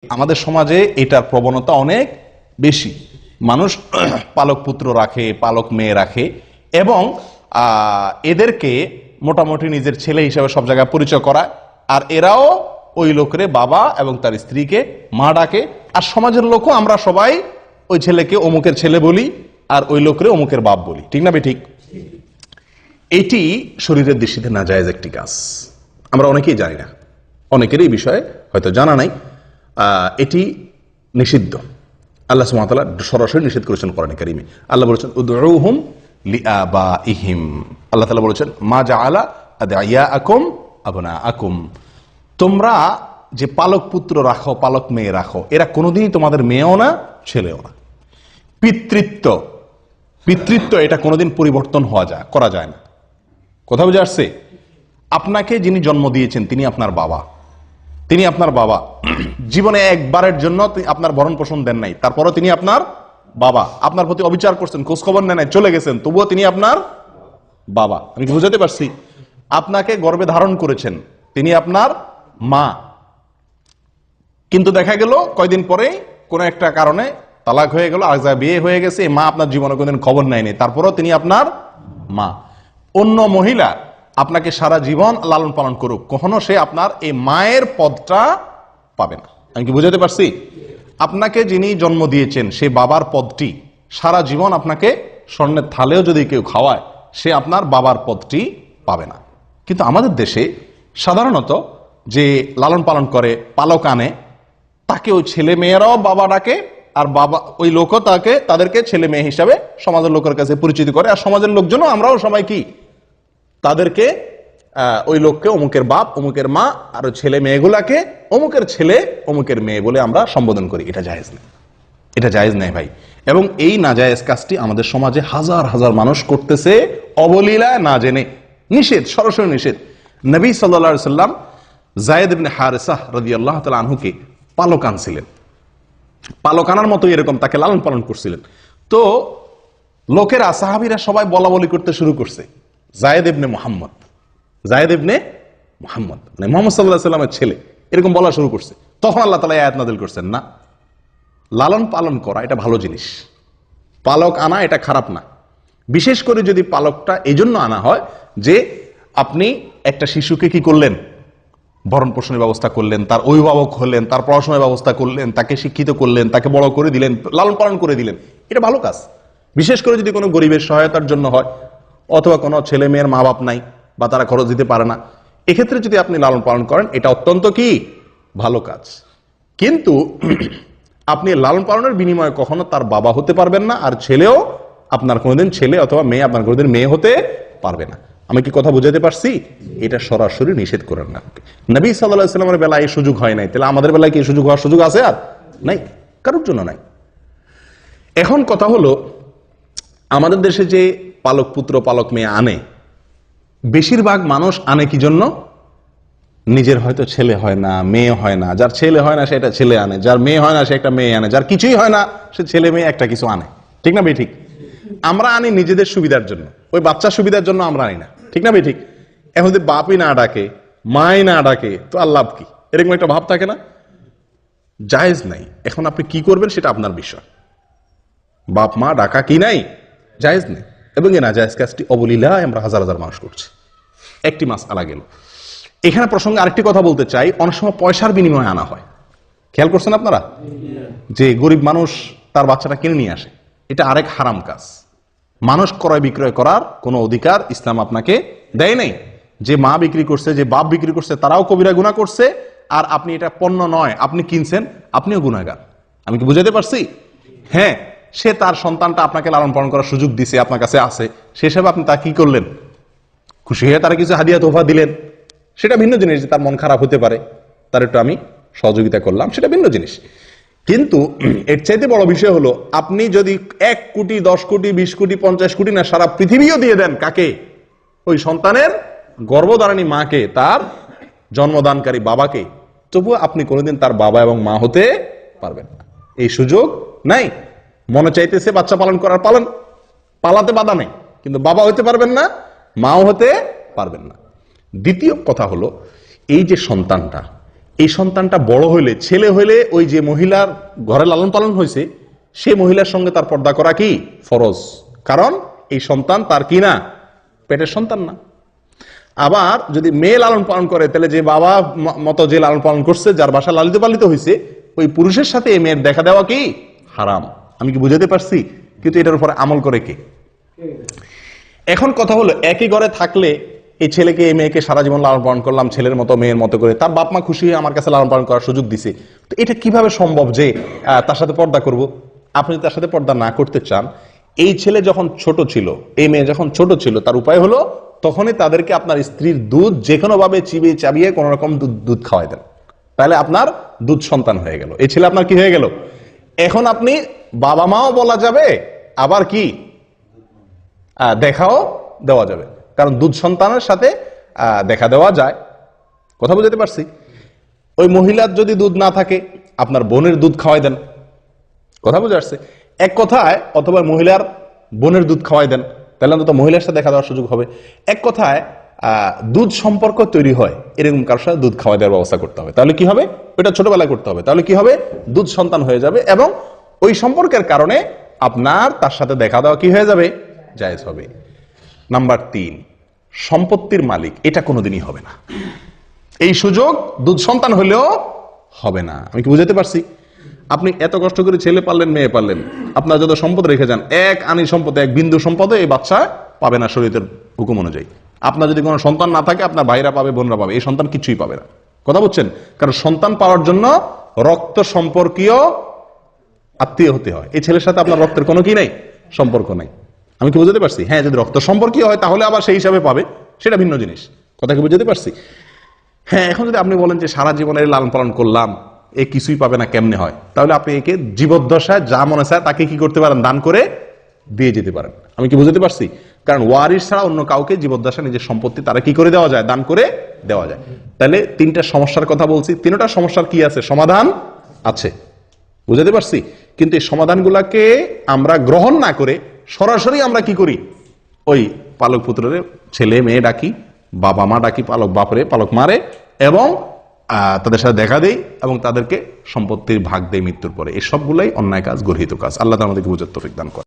আমাদের সমাজে এটার প্রবণতা অনেক বেশি। মানুষ পালক পুত্র রাখে, পালক মেয়ে রাখে এবং এদেরকে মোটামুটি নিজের ছেলে হিসেবে সব জায়গায় পরিচয় করায়, আর এরাও ওই লোকের বাবা এবং তার স্ত্রীকে মা ডাকে। আর সমাজের লোকও আমরা সবাই ওই ছেলেকে অমুকের ছেলে বলি আর ওই লোকের অমুকের বাপ বলি, ঠিক না বেঠিক? এটি শরীরের দৃষ্টিতে নাজায়েজ একটি কাজ, আমরা অনেকেই জানি না, অনেকেরই এই বিষয়ে হয়তো জানা নাই। এটি নিষিদ্ধ, আল্লাহ সুবহানাহু ওয়া তাআলা সরাসরি নিষেধ করেছেন কোরআনে কারীমে। আল্লাহ বলেছেন উদউহুম লিআবাইহিম, আল্লাহ তাআলা বলেছেন মা জাআলা আদইয়াআকুম আবনাআকুম, তোমরা যে পালক পুত্র রাখো, পালক মেয়ে রাখো, এরা কোনোদিনই তোমাদের মেয়েও না ছেলেও না। পিতৃত্ব এটা কোনোদিন পরিবর্তন করা যায় না। কথা বুঝে আসছে? আপনাকে যিনি জন্ম দিয়েছেন তিনি আপনার বাবা, তিনি আপনার বাবা। জীবনে একবারের জন্য আপনার ভরণ পোষণ দেন নাই, তারপরও তিনি আপনার বাবা। আপনার প্রতি অবিচার করছেন, খোঁজ খবর নেন নাই, চলে গেছেন, তবুও তিনি আপনার বাবা। আমি কি বুঝাতে পারছি? আপনাকে গর্ভে ধারণ করেছেন, তিনি আপনার মা। কিন্তু দেখা গেল কয়দিন পরে কোন একটা কারণে তালাক হয়ে গেল, আর যা বিয়ে হয়ে গেছে, মা আপনার জীবনে কোনদিন খবর নেয়নি, তারপরও তিনি আপনার মা। অন্য মহিলা আপনাকে সারা জীবন লালন পালন করুক, কখনো সে আপনার এই মায়ের পদটা পাবে না। আমি কি বুঝাতে পারছি? আপনাকে যিনি জন্ম দিয়েছেন সে বাবার পদটি সারা জীবন আপনাকে স্বর্ণের থালেও যদি কেউ খাওয়ায়, সে আপনার বাবার পদটি পাবে না। কিন্তু আমাদের দেশে সাধারণত যে লালন পালন করে, পালক আনে, তাকে ওই ছেলে মেয়েরাও বাবা ডাকে, আর বাবা ওই লোকও তাদেরকে ছেলে মেয়ে হিসাবে সমাজের লোকের কাছে পরিচিত করে। আর সমাজের লোকজনও, আমরাও সবাই কি তাদেরকে ওই লোককে অমুকের বাপ, অমুকের মা, আর ছেলে মেয়েগুলাকে অমুকের ছেলে, অমুকের মেয়ে বলে আমরা সম্বোধন করি। এটা জায়েজ নেই, এটা জায়েজ নেই ভাই। এবং এই নাজায়েজ কাজটি আমাদের সমাজে হাজার হাজার মানুষ করতেছে অবলীলায়, না জেনে। নিষেধ, সরাসরি নিষেধ। নবী সাল্লাল্লাহু আলাইহি সাল্লাম যায়েদ ইবনে হারেসা রাদিয়াল্লাহু তাআলা আনহুকে পালক আনছিলেন, পালক আনার মতো এরকম তাকে লালন পালন করছিলেন। তো লোকেরা, সাহাবীরা সবাই বলা বলি করতে শুরু করছে, যায়েদ ইবনে মুহাম্মদ, যায়েদ ইবনে মুহাম্মদ, মানে মুহাম্মদ সাল্লাল্লাহু আলাইহি সাল্লামের ছেলে, এরকম বলা শুরু করছে। তখন আল্লাহ তাআলা আয়াত নাযিল করছেন, না, লালন পালন করা এটা ভালো জিনিস, পালক আনা এটা খারাপ না। বিশেষ করে যদি পালকটা এই জন্য আনা হয় যে আপনি একটা শিশুকে কি করলেন, ভরণ পোষণের ব্যবস্থা করলেন, তার অভিভাবক হলেন, তার পড়াশোনার ব্যবস্থা করলেন, তাকে শিক্ষিত করলেন, তাকে বড় করে দিলেন, লালন পালন করে দিলেন, এটা ভালো কাজ। বিশেষ করে যদি কোনো গরিবের সহায়তার জন্য হয়, অথবা কোনো ছেলে মেয়ের মা বাপ নাই বা তারা খরচ দিতে পারে না, এক্ষেত্রে যদি আপনি লালন পালন করেন, এটা অত্যন্ত কি ভালো কাজ। কিন্তু আপনি লালন পালনের বিনিময়ে কখনো তার বাবা হতে পারবেন না, আর ছেলেও আপনার কোনোদিন ছেলে অথবা মেয়ে আপনার কোনোদিন মেয়ে হতে পারবে না। আমি কি কথা বুঝাতে পারছি? এটা সরাসরি নিষেধ করেন না। নবী সাল্লাল্লাহু আলাইহি সাল্লামের বেলায় এই সুযোগ হয় নাই, তাহলে আমাদের বেলায় কি এই সুযোগ হওয়ার সুযোগ আছে? আর নাই, কারোর জন্য নাই। এখন কথা হলো, আমাদের দেশে যে পালক পুত্র পালক মেয়ে আনে, বেশিরভাগ মানুষ আনে কি জন্য? নিজের হয়তো ছেলে হয় না, মেয়ে হয় না, যার ছেলে হয় না সে একটা ছেলে আনে, যার মেয়ে হয় না সে একটা মেয়ে আনে, যার কিছুই হয় না সে ছেলে মেয়ে একটা কিছু আনে, ঠিক না বেঠিক? আমরা আনি নিজেদের সুবিধার জন্য, ওই বাচ্চার সুবিধার জন্য আমরা আনি না, ঠিক না বেঠিক? এখন যদি বাপই না ডাকে, মাই না ডাকে, তো আর লাভ কি? এরকম একটা ভাব থাকে না? জায়েজ নাই। এখন আপনি কি করবেন সেটা আপনার বিষয়। বাপ মা ডাকা কি নাই, জায়েজ নেই। এবং এই নাজায়েজ কাজটি অবলীলায় আমরা হাজার হাজার মানুষ করছি। একটি মাসআলা গেল। এখানে প্রসঙ্গে আরেকটি কথা বলতে চাই, অনেক সময় পয়সার বিনিময়ে আনা হয়। খেয়াল করছেন আপনারা যে গরিব মানুষ তার বাচ্চাটা কিনে নিয়ে আসে, এটা আরেক হারাম কাজ। মানুষ ক্রয় বিক্রয় করার কোনো অধিকার ইসলাম আপনাকে দেয় নাই। যে মা বিক্রি করছে, যে বাপ বিক্রি করছে, তারাও কবিরা গুনাহ করছে, আর আপনি এটা পণ্য নয়, আপনি কিনছেন, আপনিও গুনাহগার। আমি কি বুঝাতে পারছি? হ্যাঁ, সে তার সন্তানটা আপনাকে লালন পালন করার সুযোগ দিছে, আপনার কাছে আছে, সে হিসাবে আপনি তা কি করলেন? খুশি হয়ে তারা কিছু হাদিয়া তোফা দিলেন, সেটা ভিন্ন জিনিস। যে তার মন খারাপ হতে পারে, তার একটু আমি সহযোগিতা করলাম, সেটা ভিন্ন জিনিস। কিন্তু এর চাইতে বড় বিষয় হলো, আপনি যদি 1 কোটি 10 কোটি 20 কোটি 50 কোটি না, সারা পৃথিবীও দিয়ে দেন, কাকে? ওই সন্তানের গর্ভধারিণী মাকে, তার জন্মদানকারী বাবাকে, তবুও আপনি কোনোদিন তার বাবা এবং মা হতে পারবেন না। এই সুযোগ নাই। মনে চাইতেছে বাচ্চা পালন করার, পালন, পালাতে বাধা নেই, কিন্তু বাবা হতে পারবেন না, মাও হতে পারবেন না। দ্বিতীয় কথা হলো, এই যে সন্তানটা, এই সন্তানটা বড় হইলে, ছেলে হইলে ওই যে মহিলার ঘরে লালন পালন হয়েছে সে মহিলার সঙ্গে তার পর্দা করা কি ফরজ, কারণ এই সন্তান তার কি না, পেটের সন্তান না। আবার যদি মেয়ে লালন পালন করে তাহলে যে বাবা মতো যে লালন পালন করছে, যার বাসা লালিত পালিত হয়েছে, ওই পুরুষের সাথে এই মেয়ের দেখা দেওয়া কি হারাম। আমি কি বুঝাতে পারছি? কিন্তু এটার উপরে আমল করে কে? এখন কথা হলো, একই ঘরে থাকলে এই ছেলেকে এই মেয়েকে সারা জীবন লালন পালন করলাম ছেলের মতো মেয়ের মতো করে, তার বাপ মা খুশি হয়ে আমার কাছে লালন পালন করার সুযোগ দিছে, তো এটা কিভাবে সম্ভব যে তার সাথে পর্দা করব? আপনি তার সাথে পর্দা না করতে চান, এই ছেলে যখন ছোট ছিল, এই মেয়ে যখন ছোট ছিল, তার উপায় হলো তখনই তাদেরকে আপনার স্ত্রীর দুধ যে কোনো ভাবে চিবিয়ে চাবিয়ে কোন রকম দুধ খাওয়াই দেন, তাহলে আপনার দুধ সন্তান হয়ে গেল, এই ছেলে আপনার কি হয়ে গেল। এখন আপনি বাবা মাও বলা যাবে, আবার কি দেখাও দেওয়া যাবে, কারণ দুধ সন্তানের সাথে দেখা দেওয়া যায়। কথা বুঝতে পারছি? ওই মহিলার যদি দুধ না থাকে আপনার বোনের দুধ খাওয়াই দেন, কথা বুঝে আসছে? এক কথায়, অথবা মহিলার বোনের দুধ খাওয়াই দেন, তাহলে অন্তত মহিলার সাথে দেখা দেওয়ার সুযোগ হবে। এক কথায় দুধ সম্পর্ক তৈরি হয় এরকম কারোর সাথে দুধ খাওয়াই দেওয়ার ব্যবস্থা করতে হবে, তাহলে কি হবে, ওইটা ছোটবেলায় করতে হবে, তাহলে কি হবে, দুধ সন্তান হয়ে যাবে, এবং ওই সম্পর্কের কারণে আপনার তার সাথে দেখা দেওয়া কি হয়ে যাবে, জায়েজ হবে। নাম্বার 3, সম্পত্তির মালিক এটা কোনোদিনই হবে না, এই সুযোগ দুধ সন্তান হলেও হবে না। আমি কি বুঝাতে পারছি? আপনি এত কষ্ট করে ছেলে পারলেন, মেয়ে পারলেন, আপনার যত সম্পদ রেখে যান, এক আনি সম্পদ, এক বিন্দু সম্পদ এই বাচ্চা পাবে না শরীয়তের হুকুম অনুযায়ী। আপনার যদি কোনো সন্তান না থাকে, আপনার ভাইরা পাবে, বোনরা পাবে, এই সন্তান কিছুই পাবে না। কথা বুঝছেন? কারণ সন্তান পাওয়ার জন্য রক্ত সম্পর্কীয় আত্মীয় হতে হয়, এই ছেলের সাথে আপনার রক্তের কোনো কি নাই, সম্পর্ক নাই। আমি কি বুঝতে পারছি? হ্যাঁ, যদি রক্ত সম্পর্কীয় হয় তাহলে আবার সেই হিসাবে পাবে, সেটা ভিন্ন জিনিস। কথা কি বুঝতে পারছি? হ্যাঁ, এখন যদি আপনি বলেন যে সারা জীবনের লালন পালন করলাম, এ কিছুই পাবে না, কেমনে হয়? তাহলে আপনি একে জীবদ্দশায় যা মনে চায় তাকে কি করতে পারেন, দান করে দিয়ে যেতে পারেন। আমি কি বুঝতে পারছি? কারণ ওয়ারিস ছাড়া অন্য কাউকে জীবদ্দশায় নিজের সম্পত্তি তারা কি করে দেওয়া যায়, দান করে দেওয়া যায়। তাহলে 3টা সমস্যার কথা বলছি, 3টা সমস্যার কি আছে, সমাধান আছে। বুঝতে পারছি? কিন্তু এই সমাধানগুলাকে আমরা গ্রহণ না করে সরাসরি আমরা কি করি, ওই পালক পুত্রের ছেলে মেয়ে ডাকি, বাবা মা ডাকি, পালক বাপরে পালক মারে, এবং তাদের সাথে দেখা দেই, এবং তাদেরকে সম্পত্তির ভাগ দেয় মৃত্যুর পরে। এই সবগুলাই অন্যায় কাজ, গর্হিত কাজ। আল্লাহ আমাদেরকে বুঝার তৌফিক দান করে।